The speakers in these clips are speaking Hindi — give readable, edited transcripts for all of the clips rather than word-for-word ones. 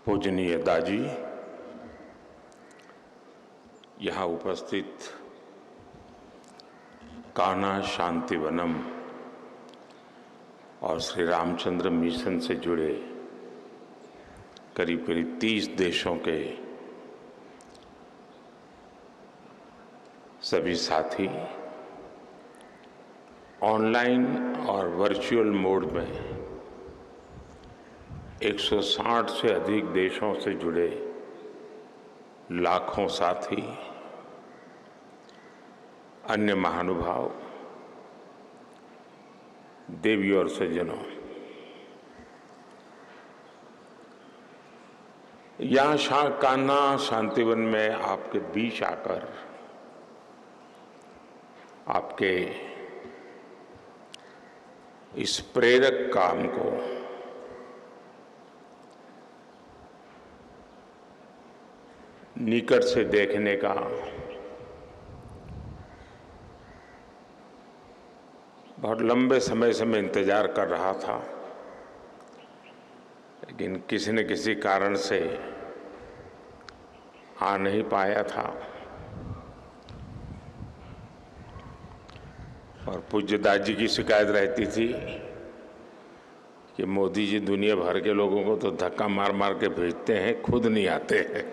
पूजनीय दाजी, यहाँ उपस्थित कान्हा शांतिवनम और श्री रामचंद्र मिशन से जुड़े करीब करीब 30 देशों के सभी साथी ऑनलाइन और वर्चुअल मोड में 160 से अधिक देशों से जुड़े लाखों साथी, अन्य महानुभाव, देवी और सज्जनों, यहाँ कान्हा शांतिवन में आपके बीच आकर आपके इस प्रेरक काम को निकट से देखने का बहुत लंबे समय से मैं इंतजार कर रहा था, लेकिन किसी न किसी कारण से आ नहीं पाया था। और पूज्य दाजी की शिकायत रहती थी कि मोदी जी दुनिया भर के लोगों को तो धक्का मार मार के भेजते हैं, खुद नहीं आते हैं।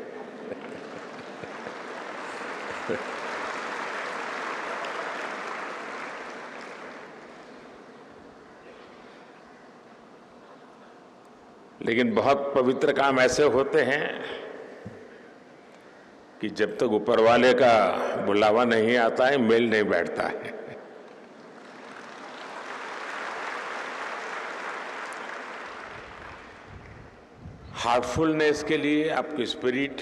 लेकिन बहुत पवित्र काम ऐसे होते हैं कि जब तक ऊपर वाले का बुलावा नहीं आता है, मेल नहीं बैठता है। हार्टफुलनेस के लिए आपकी स्पिरिट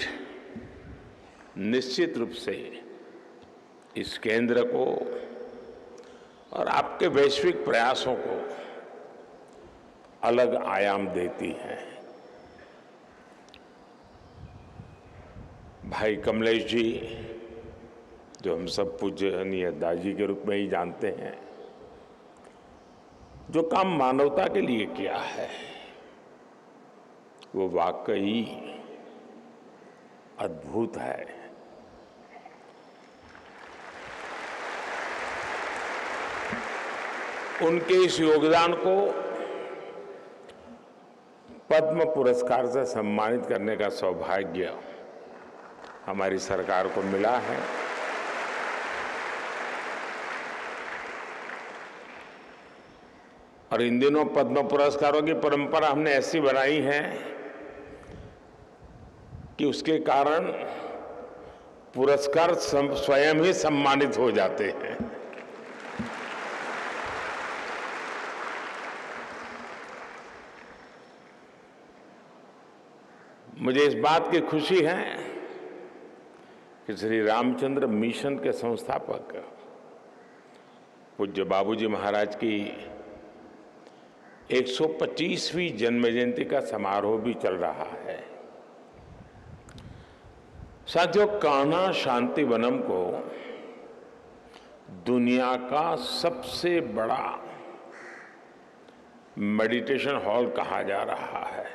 निश्चित रूप से इस केंद्र को और आपके वैश्विक प्रयासों को अलग आयाम देती है। भाई कमलेश जी, जो हम सब पूजनीय दाजी के रूप में ही जानते हैं, जो काम मानवता के लिए किया है वो वाकई अद्भुत है। उनके इस योगदान को पद्म पुरस्कार से सम्मानित करने का सौभाग्य हमारी सरकार को मिला है। और इन दिनों पद्म पुरस्कारों की परंपरा हमने ऐसी बनाई है कि उसके कारण पुरस्कार स्वयं ही सम्मानित हो जाते हैं। मुझे इस बात की खुशी है कि श्री रामचंद्र मिशन के संस्थापक पूज्य बाबूजी महाराज की 125वीं जन्म जयंती का समारोह भी चल रहा है। साथियों, कान्हा शांतिवनम को दुनिया का सबसे बड़ा मेडिटेशन हॉल कहा जा रहा है।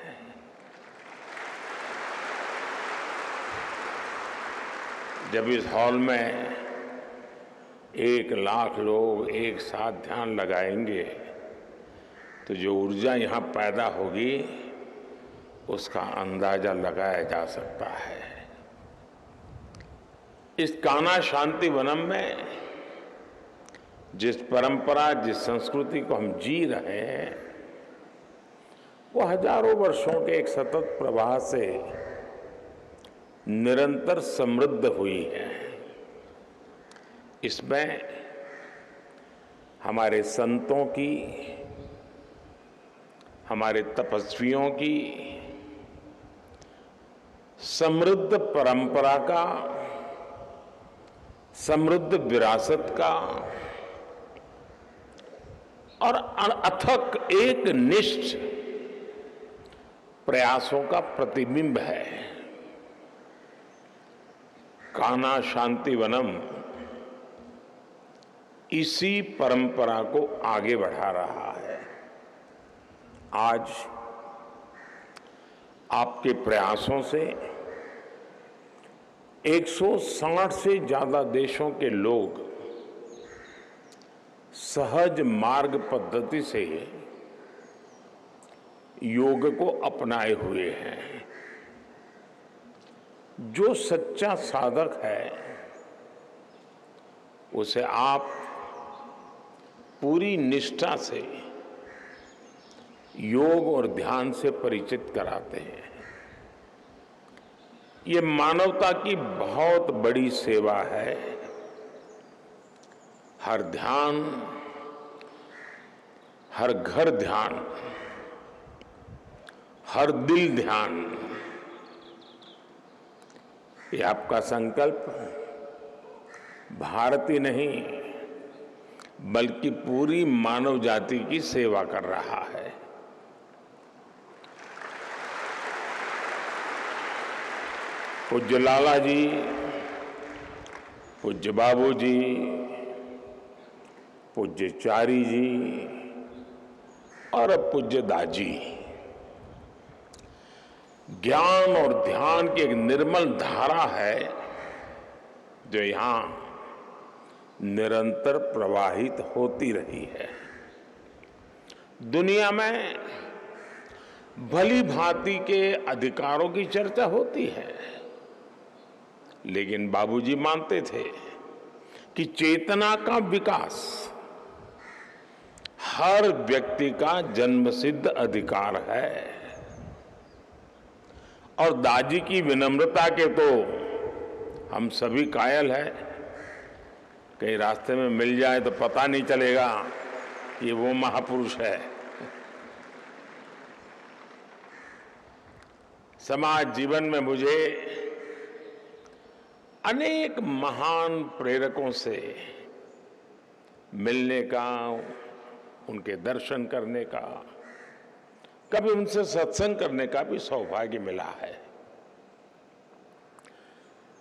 जब इस हॉल में 1 लाख लोग एक साथ ध्यान लगाएंगे तो जो ऊर्जा यहाँ पैदा होगी उसका अंदाजा लगाया जा सकता है। इस कान्हा शांतिवनम में जिस परंपरा, जिस संस्कृति को हम जी रहे हैं, वो हजारों वर्षों के एक सतत प्रवाह से निरंतर समृद्ध हुई है। इसमें हमारे संतों की, हमारे तपस्वियों की समृद्ध परंपरा का, समृद्ध विरासत का और अथक एक निष्ठ प्रयासों का प्रतिबिंब है। कान्हा शांतिवनम इसी परंपरा को आगे बढ़ा रहा है। आज आपके प्रयासों से 160 से ज्यादा देशों के लोग सहज मार्ग पद्धति से योग को अपनाए हुए हैं। जो सच्चा साधक है उसे आप पूरी निष्ठा से योग और ध्यान से परिचित कराते हैं। ये मानवता की बहुत बड़ी सेवा है। हर ध्यान, हर घर ध्यान, हर दिल ध्यान, ये आपका संकल्प भारत ही नहीं बल्कि पूरी मानव जाति की सेवा कर रहा है। पूज्य लाला जी, पूज्य बाबू जी, पूज्य चारी जी और अब पूज्य दाजी ज्ञान और ध्यान की एक निर्मल धारा है जो यहां निरंतर प्रवाहित होती रही है। दुनिया में भली भांति के अधिकारों की चर्चा होती है, लेकिन बाबूजी मानते थे कि चेतना का विकास हर व्यक्ति का जन्मसिद्ध अधिकार है। और दादी की विनम्रता के तो हम सभी कायल हैं। कहीं रास्ते में मिल जाए तो पता नहीं चलेगा ये वो महापुरुष है। समाज जीवन में मुझे अनेक महान प्रेरकों से मिलने का, उनके दर्शन करने का, कभी उनसे सत्संग करने का भी सौभाग्य मिला है।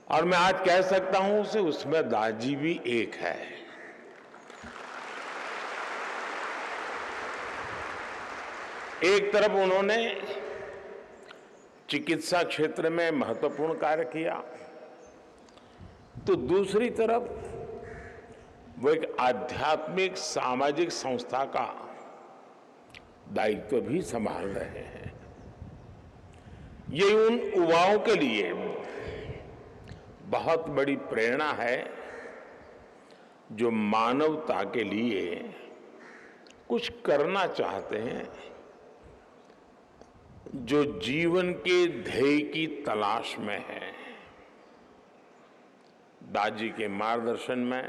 और मैं आज कह सकता हूं कि उसमें दादी भी एक है। एक तरफ उन्होंने चिकित्सा क्षेत्र में महत्वपूर्ण कार्य किया, तो दूसरी तरफ वो एक आध्यात्मिक सामाजिक संस्था का दायित्व भी संभाल रहे हैं। ये उन युवाओं के लिए बहुत बड़ी प्रेरणा है जो मानवता के लिए कुछ करना चाहते हैं, जो जीवन के ध्येय की तलाश में है। दादी के मार्गदर्शन में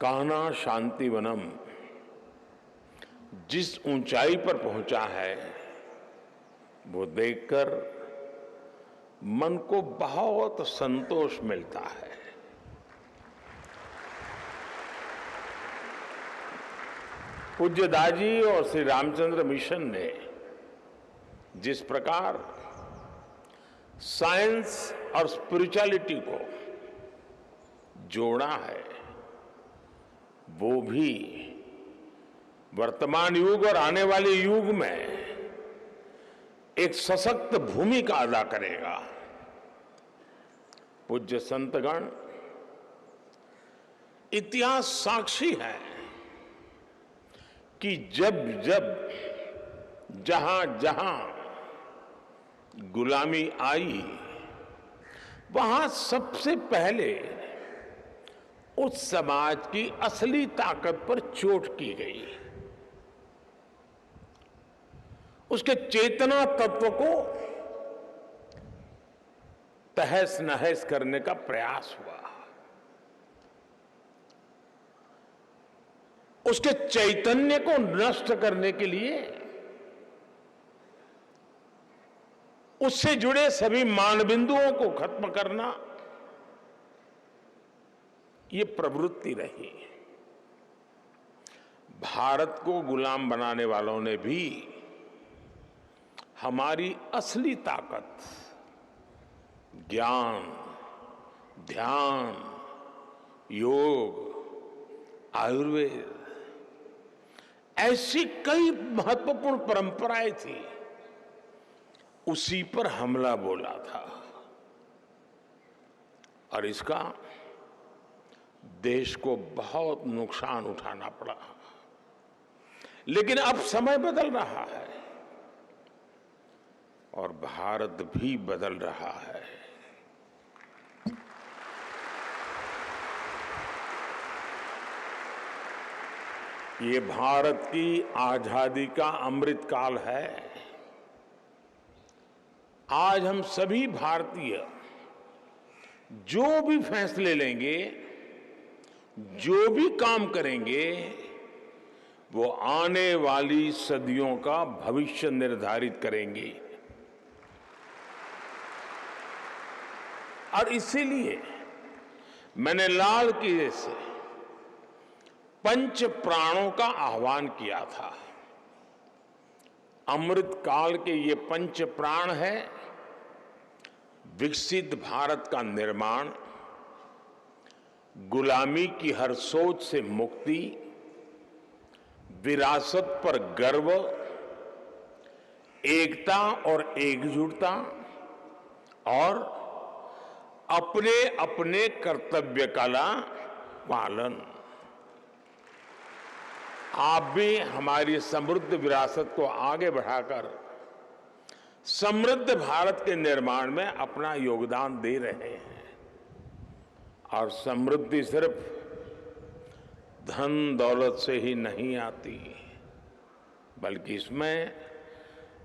कान्हा शांतिवनम जिस ऊंचाई पर पहुंचा है वो देखकर मन को बहुत संतोष मिलता है। पूज्य दादी और श्री रामचंद्र मिशन ने जिस प्रकार साइंस और स्पिरिचुअलिटी को जोड़ा है, वो भी वर्तमान युग और आने वाले युग में एक सशक्त भूमिका अदा करेगा। पूज्य संतगण, इतिहास साक्षी है कि जब जब जहां जहां गुलामी आई, वहां सबसे पहले उस समाज की असली ताकत पर चोट की गई, उसके चेतना तत्व को तहस नहस करने का प्रयास हुआ, उसके चैतन्य को नष्ट करने के लिए उससे जुड़े सभी मानबिंदुओं को खत्म करना ये प्रवृत्ति रही। भारत को गुलाम बनाने वालों ने भी हमारी असली ताकत ज्ञान, ध्यान, योग, आयुर्वेद ऐसी कई महत्वपूर्ण परंपराएं थी उसी पर हमला बोला था और इसका देश को बहुत नुकसान उठाना पड़ा। लेकिन अब समय बदल रहा है और भारत भी बदल रहा है। ये भारत की आजादी का अमृत काल है। आज हम सभी भारतीय जो भी फैसले लेंगे, जो भी काम करेंगे, वो आने वाली सदियों का भविष्य निर्धारित करेंगे। और इसीलिए मैंने लाल किले से पंच प्राणों का आह्वान किया था। अमृत काल के ये पंच प्राण है विकसित भारत का निर्माण, गुलामी की हर सोच से मुक्ति, विरासत पर गर्व, एकता और एकजुटता और अपने अपने कर्तव्य का पालन। आप भी हमारी समृद्ध विरासत को आगे बढ़ाकर समृद्ध भारत के निर्माण में अपना योगदान दे रहे हैं। और समृद्धि सिर्फ धन दौलत से ही नहीं आती, बल्कि इसमें